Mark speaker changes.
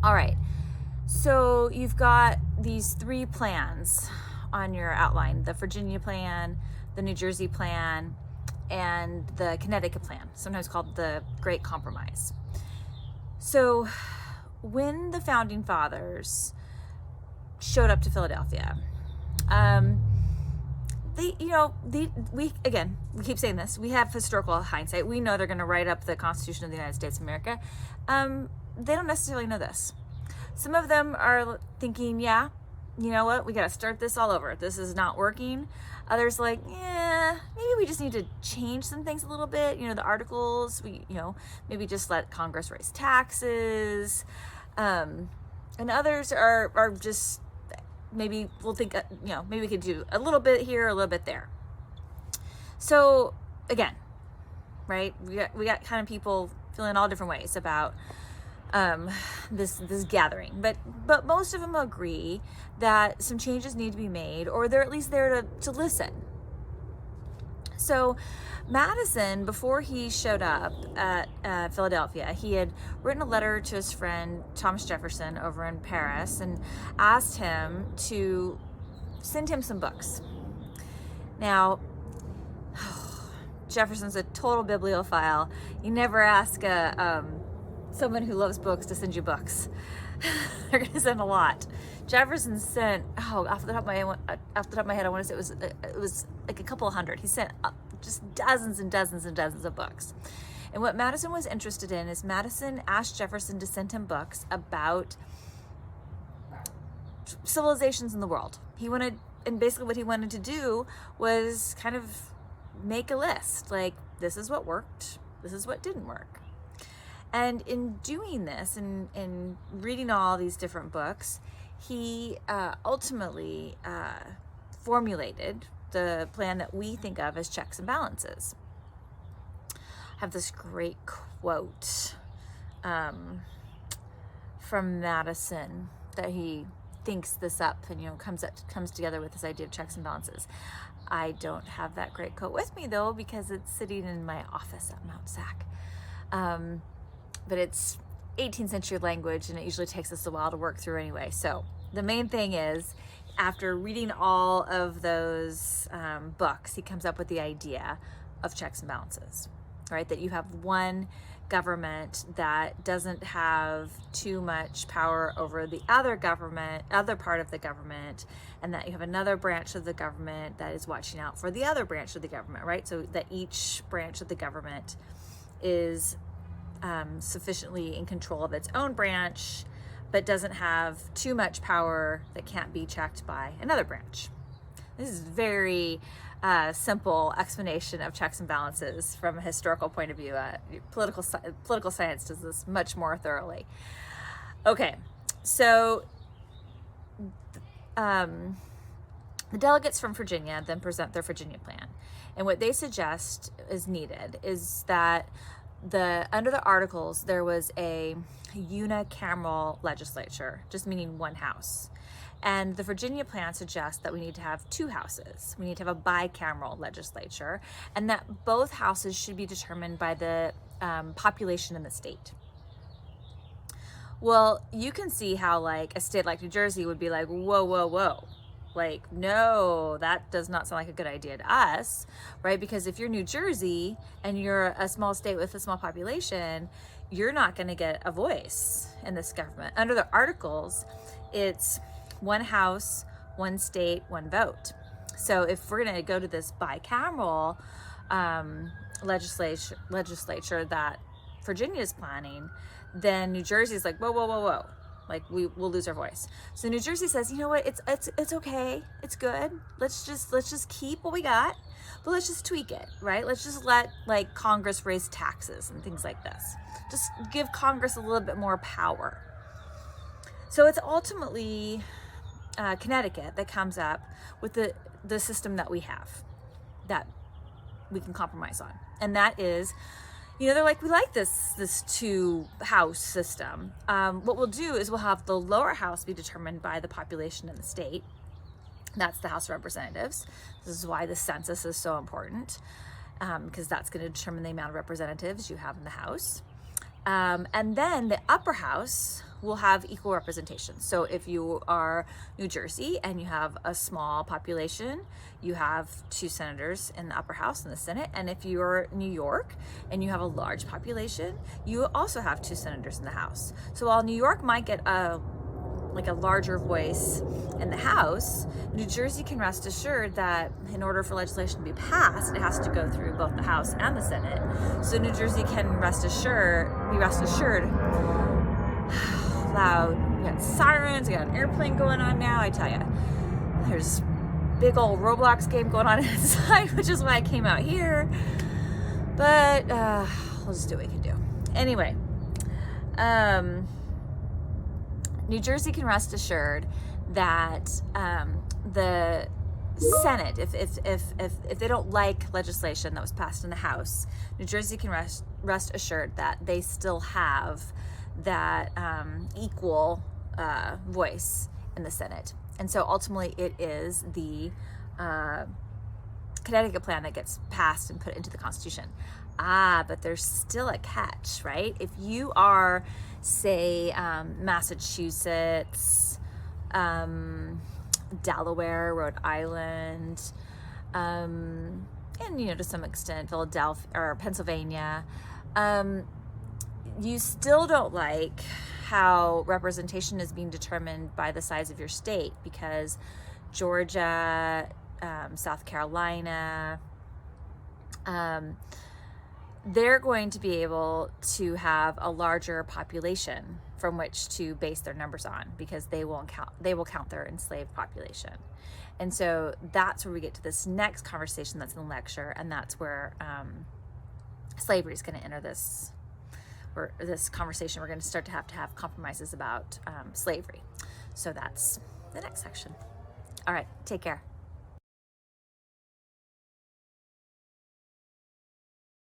Speaker 1: All right. So you've got these three plans on your outline: the Virginia plan, the New Jersey plan, and the Connecticut plan, sometimes called the Great Compromise. So when the founding fathers showed up to Philadelphia, we keep saying this. We have historical hindsight. We know they're going to write up the Constitution of the United States of America. They don't necessarily know this. Some of them are thinking, yeah, you know what? We got to start this all over. This is not working. Others like, yeah, maybe we just need to change some things a little bit. The articles, maybe just let Congress raise taxes. And others are just, maybe we'll think, maybe we could do a little bit here, a little bit there. So again, right? We got kind of people feeling all different ways about this gathering, but most of them agree that some changes need to be made, or they're at least there to listen. So Madison, before he showed up at Philadelphia, he had written a letter to his friend Thomas Jefferson over in Paris and asked him to send him some books. Now, Jefferson's a total bibliophile. You never ask someone who loves books to send you books. They're going to send a lot. Jefferson sent, off the top of my head, I want to say it was like a couple of hundred. He sent just dozens and dozens and dozens of books. And what Madison was interested in is Madison asked Jefferson to send him books about civilizations in the world. And basically what he wanted to do was kind of make a list. Like, this is what worked, this is what didn't work. And in doing this and in reading all these different books, he ultimately formulated the plan that we think of as checks and balances. I have this great quote from Madison that he thinks this up and comes together with this idea of checks and balances. I don't have that great quote with me though, because it's sitting in my office at Mount Sac. But it's 18th century language, and it usually takes us a while to work through anyway. So the main thing is, after reading all of those books, he comes up with the idea of checks and balances, right? That you have one government that doesn't have too much power over the other part of the government, and that you have another branch of the government that is watching out for the other branch of the government, right? So that each branch of the government is sufficiently in control of its own branch, but doesn't have too much power that can't be checked by another branch. This is very simple explanation of checks and balances from a historical point of view. Political science does this much more thoroughly. Okay, so the delegates from Virginia then present their Virginia plan, and what they suggest is needed is that under the Articles there was a unicameral legislature, just meaning one house. And the Virginia plan suggests that we need to have two houses. We need to have a bicameral legislature, and that both houses should be determined by the population in the state. Well, you can see how like a state like New Jersey would be like, whoa. Like, no, that does not sound like a good idea to us, right? Because if you're New Jersey and you're a small state with a small population, you're not going to get a voice in this government. Under the Articles, it's one house, one state, one vote. So if we're going to go to this bicameral legislature that Virginia is planning, then New Jersey is like, whoa. Like, we'll lose our voice. So New Jersey says, you know what, it's okay, it's good. Let's just keep what we got, but let's just tweak it, right? Let's just let like Congress raise taxes and things like this. Just give Congress a little bit more power. So it's ultimately Connecticut that comes up with the system that we have, that we can compromise on, and that is, they're like, we like this two house system. What we'll do is we'll have the lower house be determined by the population in the state. That's the House of Representatives. This is why the census is so important, because that's going to determine the amount of representatives you have in the House. And then the upper house will have equal representation. So if you are New Jersey and you have a small population, you have 2 senators in the upper house and the Senate. And if you're New York and you have a large population, you also have 2 senators in the House. So while New York might get a larger voice in the House, New Jersey can rest assured that in order for legislation to be passed, it has to go through both the House and the Senate. So New Jersey can be rest assured. Loud, we got sirens, we got an airplane going on now, I tell you. There's big old Roblox game going on inside, which is why I came out here. But we'll just do what we can do. Anyway, New Jersey can rest assured that the Senate, if they don't like legislation that was passed in the House, New Jersey can rest assured that they still have that equal voice in the Senate. And so ultimately it is the Connecticut plan that gets passed and put into the Constitution. But there's still a catch, right? If you are, say, Massachusetts, Delaware, Rhode Island, and, to some extent, Philadelphia or Pennsylvania, you still don't like how representation is being determined by the size of your state, because Georgia, South Carolina, they're going to be able to have a larger population from which to base their numbers on, because they will count their enslaved population. And so that's where we get to this next conversation that's in the lecture, and that's where slavery is going to enter this conversation. We're going to start to have compromises about slavery. So that's the next section. All right, take care.